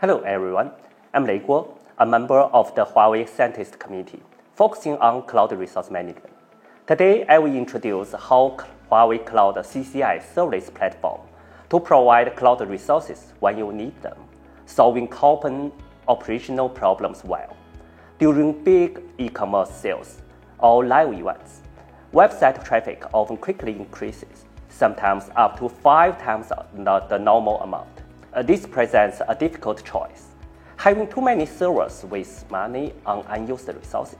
Hello everyone, I'm Lei Guo, a member of the Huawei Scientist Committee, focusing on cloud resource management. Today, I will introduce how Huawei Cloud CCI Service Platform to provide cloud resources when you need them, solving common operational problems well. During big e-commerce sales or live events, website traffic often quickly increases, sometimes up to 5 times the normal amount. This presents a difficult choice. Having too many servers wastes money on unused resources.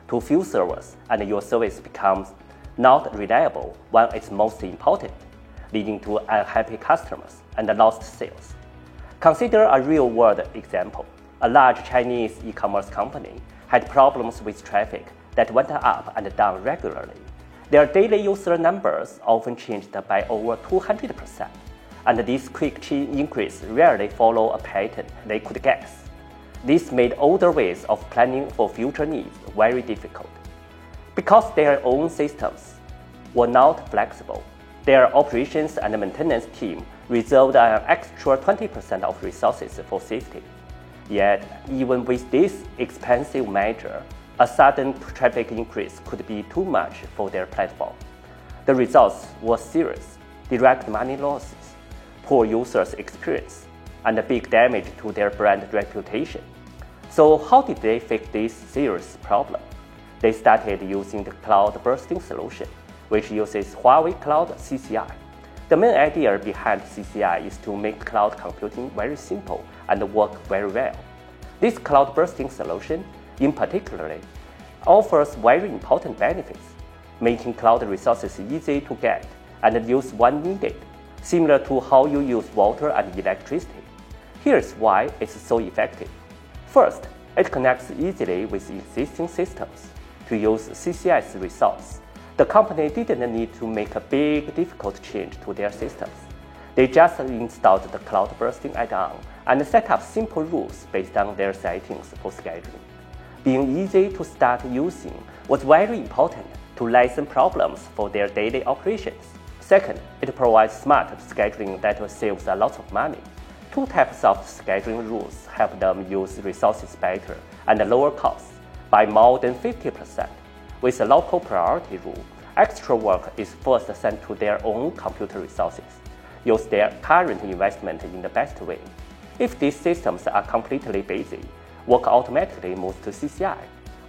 Too few servers and your service becomes not reliable when it's most important, leading to unhappy customers and lost sales. Consider a real-world example. A large Chinese e-commerce company had problems with traffic that went up and down regularly. Their daily user numbers often changed by over 200%. And this quick increase rarely follow a pattern they could guess. This made older ways of planning for future needs very difficult. Because their own systems were not flexible, their operations and maintenance team reserved an extra 20% of resources for safety. Yet, even with this expensive measure, a sudden traffic increase could be too much for their platform. The results were serious: direct money losses, poor users' experience, and big damage to their brand reputation. So how did they fix this serious problem? They started using the cloud bursting solution, which uses Huawei Cloud CCI. The main idea behind CCI is to make cloud computing very simple and work very well. This cloud bursting solution, in particular, offers very important benefits, making cloud resources easy to get and use when needed, similar to how you use water and electricity. Here's why it's so effective. First, it connects easily with existing systems. To use CCI's resource, the company didn't need to make a big, difficult change to their systems. They just installed the cloud bursting add-on and set up simple rules based on their settings for scheduling. Being easy to start using was very important to lessen problems for their daily operations. Second, it provides smart scheduling that saves a lot of money. 2 types of scheduling rules help them use resources better and lower costs by more than 50%. With a local priority rule, extra work is first sent to their own computer resources. Use their current investment in the best way. If these systems are completely busy, work automatically moves to CCI.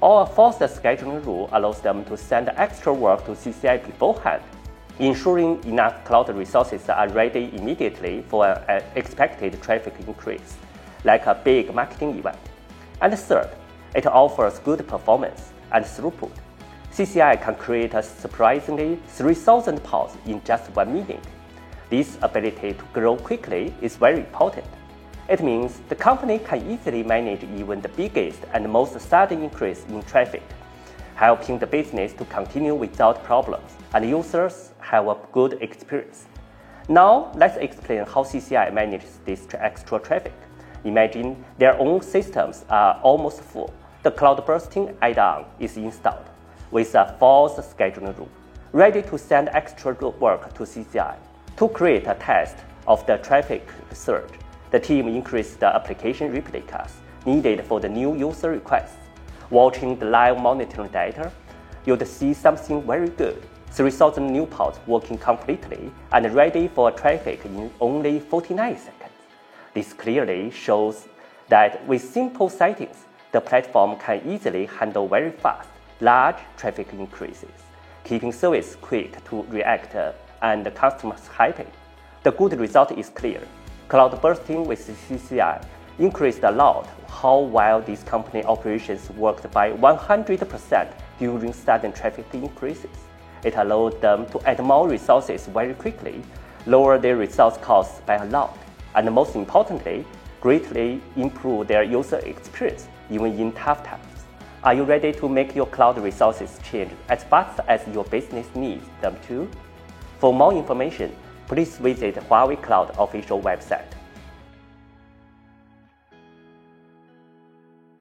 Or a forced scheduling rule allows them to send extra work to CCI beforehand, ensuring enough cloud resources are ready immediately for an expected traffic increase, like a big marketing event. And third, it offers good performance and throughput. CCI can create a surprisingly 3,000 pods in just 1 minute. This ability to grow quickly is very important. It means the company can easily manage even the biggest and most sudden increase in traffic, helping the business to continue without problems and users have a good experience. Now, let's explain how CCI manages this extra traffic. Imagine their own systems are almost full. The cloud bursting add-on is installed with a false scheduling rule, ready to send extra work to CCI. To create a test of the traffic surge, the team increased the application replicas needed for the new user requests. Watching the live monitoring data, you'd see something very good: 3,000 new pods working completely and ready for traffic in only 49 seconds. This clearly shows that with simple settings, the platform can easily handle very fast, large traffic increases, keeping service quick to react and customers happy. The good result is clear. Cloud bursting with CCI increased a lot how well these company operations worked by 100% during sudden traffic increases. It allowed them to add more resources very quickly, lower their resource costs by a lot, and most importantly, greatly improve their user experience even in tough times. Are you ready to make your cloud resources change as fast as your business needs them to? For more information, please visit Huawei Cloud official website.